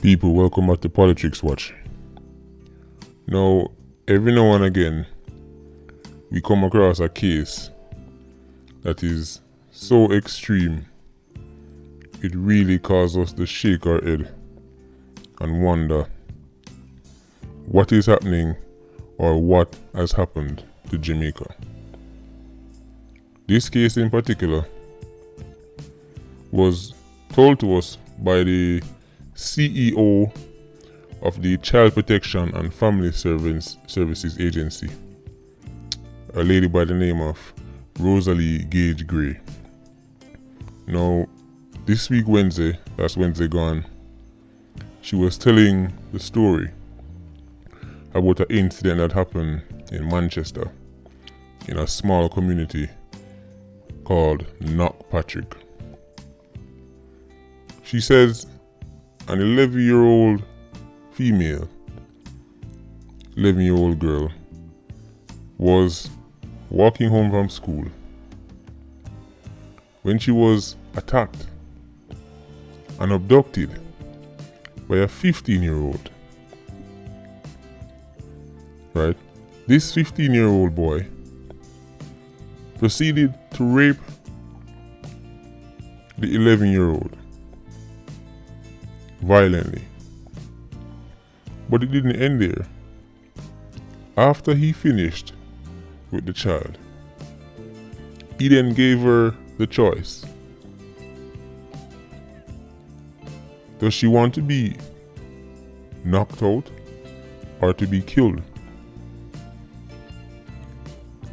People, welcome back to Politics Watch. Now, every now and again, we come across a case that is so extreme, it really causes us to shake our head and wonder what is happening or what has happened to Jamaica. This case in particular was told to us by the CEO of the Child Protection and Family Services Agency, a lady by the name of Rosalie Gage Gray. Now, this week Wednesday, that's Wednesday gone, she was telling the story about an incident that happened in Manchester, in a small community called Knockpatrick. She says an 11-year-old female, 11-year-old girl, was walking home from school when she was attacked and abducted by a 15-year-old. Right? This 15-year-old boy proceeded to rape the 11-year-old violently. But it didn't end there. After he finished with the child, he then gave her the choice. Does she want to be knocked out or to be killed?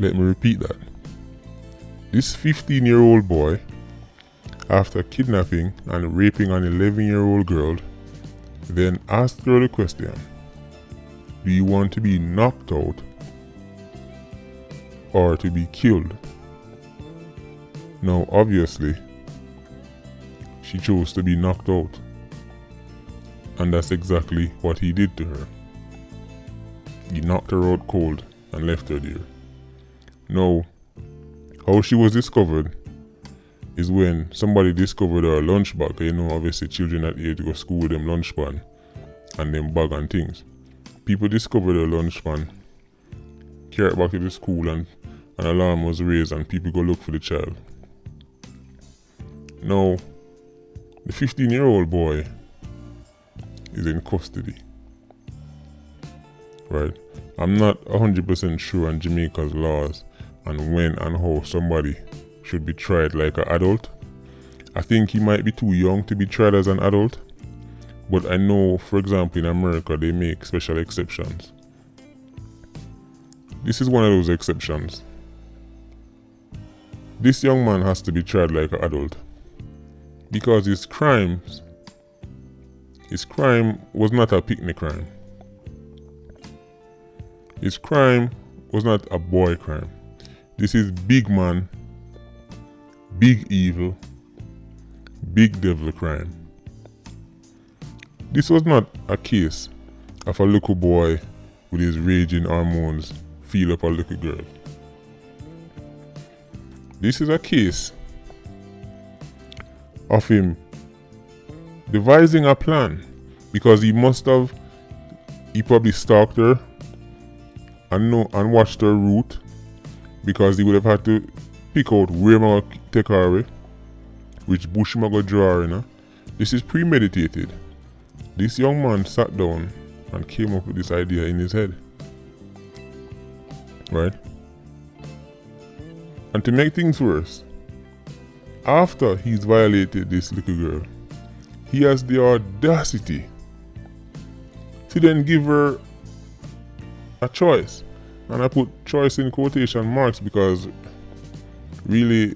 Let me repeat that. This 15-year-old boy, after kidnapping and raping an 11-year-old girl, then asked her the question, do you want to be knocked out or to be killed? Now, obviously, she chose to be knocked out, and that's exactly what he did to her. He knocked her out cold and left her there. Now, how she was discovered is when somebody discovered her lunch bag. You know, obviously children at age go to school with them lunch pan and them bag and things. People discovered her lunch pan, carried it back to the school, and an alarm was raised and people go look for the child. Now, the 15-year-old boy is in custody. Right? I'm not 100% sure on Jamaica's laws and when and how somebody should be tried like an adult. I think he might be too young to be tried as an adult, but I know, for example, in America they make special exceptions. This is one of those exceptions. This young man has to be tried like an adult because his crime was not a picnic crime. His crime was not a boy crime. This is big man, big evil, big devil crime. This was not a case of a little boy with his raging hormones feel up a little girl. This is a case of him devising a plan because he probably stalked her and watched her route, because he would have had to pick out where I'm going to take her away, which bush I'm going to draw her in. This is premeditated. This young man sat down and came up with this idea in his head. Right? And to make things worse, after he's violated this little girl, he has the audacity to then give her a choice. And I put choice in quotation marks because really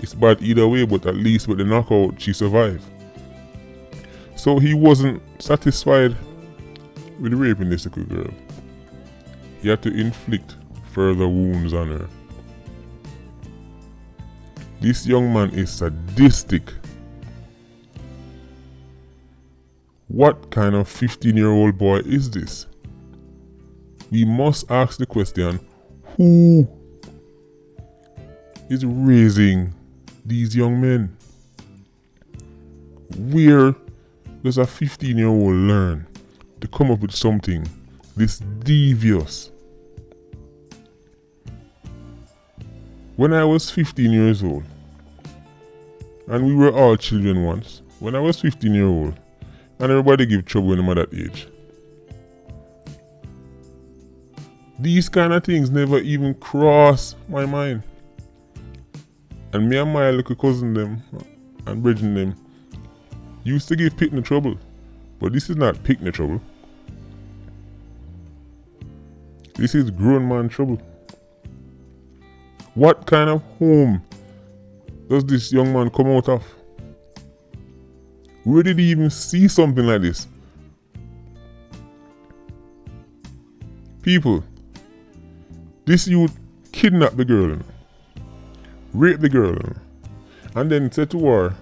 it's bad either way, but at least with the knockout she survived. So he wasn't satisfied with raping this little girl. He had to inflict further wounds on her. This young man is sadistic. What kind of 15-year-old boy is this? We must ask the question, who is raising these young men? Where does a 15-year-old learn to come up with something this devious? When I was 15 years old, and we were all children once, when I was 15 years old, and everybody give trouble when I'm at that age, these kind of things never even cross my mind. And me and my little cousin them and brethren them used to give picnic trouble. But this is not picnic trouble. This is grown man trouble. What kind of home does this young man come out of? Where did he even see something like this? People, this youth kidnapped the girl, raped the girl, and then said to her,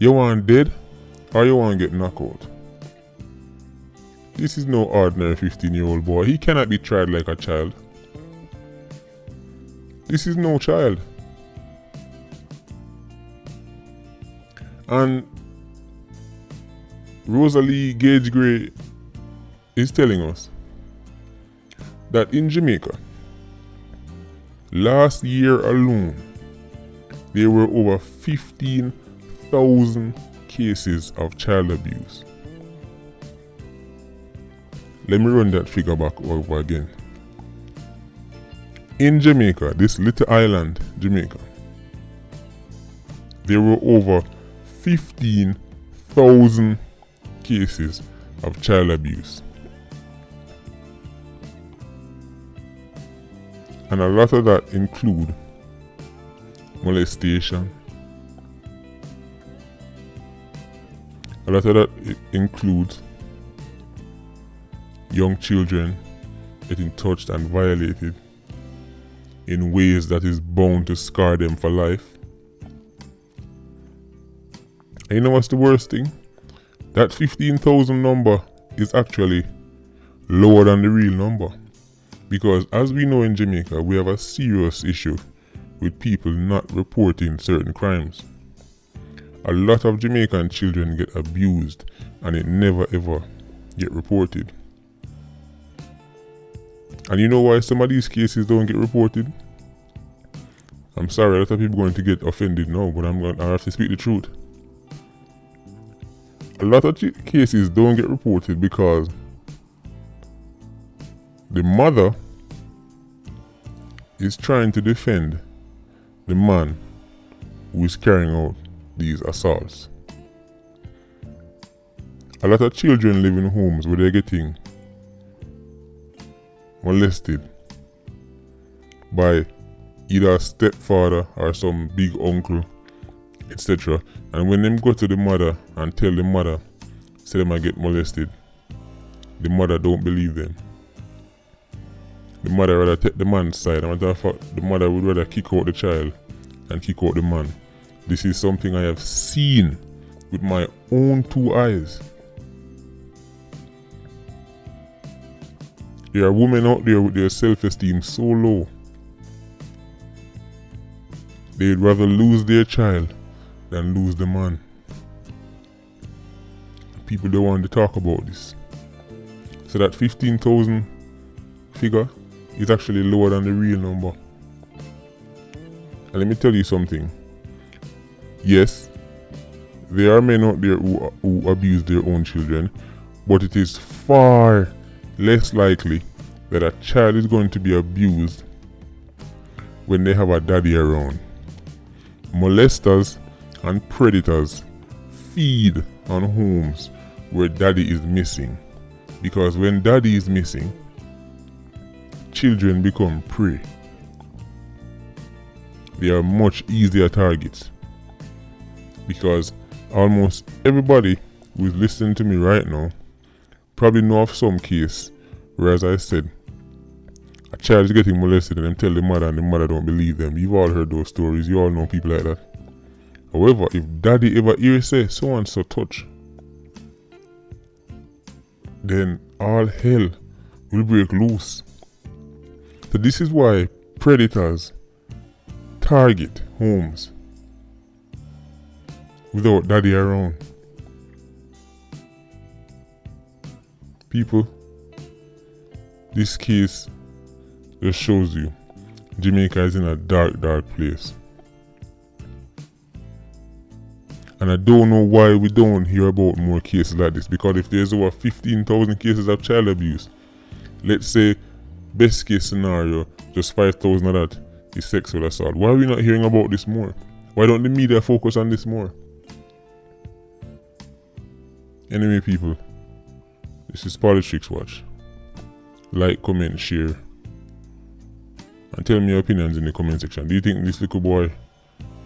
you want dead or you want to get knocked out? This is no ordinary 15-year-old boy. He cannot be tried like a child. This is no child. And Rosalie Gage Gray is telling us that in Jamaica, last year alone, there were over 15,000 cases of child abuse. Let me run that figure back over again. In Jamaica, this little island, Jamaica, there were over 15,000 cases of child abuse. And a lot of that include molestation. A lot of that includes young children getting touched and violated in ways that is bound to scar them for life. And you know what's the worst thing? That 15,000 number is actually lower than the real number. Because as we know in Jamaica, we have a serious issue with people not reporting certain crimes. A lot of Jamaican children get abused and it never ever get reported. And you know why some of these cases don't get reported? I'm sorry, a lot of people are going to get offended now, but I have to speak the truth. A lot of cases don't get reported because the mother is trying to defend the man who is carrying out these assaults. A lot of children live in homes where they're getting molested by either a stepfather or some big uncle, etc. And when them go to the mother and tell the mother, say them I get molested, the mother don't believe them. The mother rather take the man's side. The mother would rather kick out the child and kick out the man. This is something I have seen with my own two eyes. There are women out there with their self-esteem so low, they'd rather lose their child than lose the man. People don't want to talk about this. So that 15,000 figure is actually lower than the real number. And let me tell you something. Yes, there are men out there who abuse their own children, but it is far less likely that a child is going to be abused when they have a daddy around. Molesters and predators feed on homes where daddy is missing, because when daddy is missing, children become prey. They are much easier targets, because almost everybody who is listening to me right now probably know of some case where, as I said, a child is getting molested and them tell the mother and the mother don't believe them. You've all heard those stories. You all know people like that. However, if daddy ever hears say so and so touch, then all hell will break loose. So this is why predators target homes without daddy around. People, this case just shows you Jamaica is in a dark, dark place. And I don't know why we don't hear about more cases like this, because if there's over 15,000 cases of child abuse, let's say best case scenario, just 5,000 of that is sexual assault. Why are we not hearing about this more? Why don't the media focus on this more? Anyway, people, this is Politics Watch. Like, comment, share, and tell me your opinions in the comment section. Do you think this little boy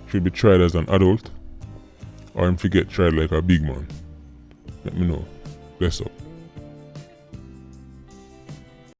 should be tried as an adult, or him to get tried like a big man? Let me know. Bless up.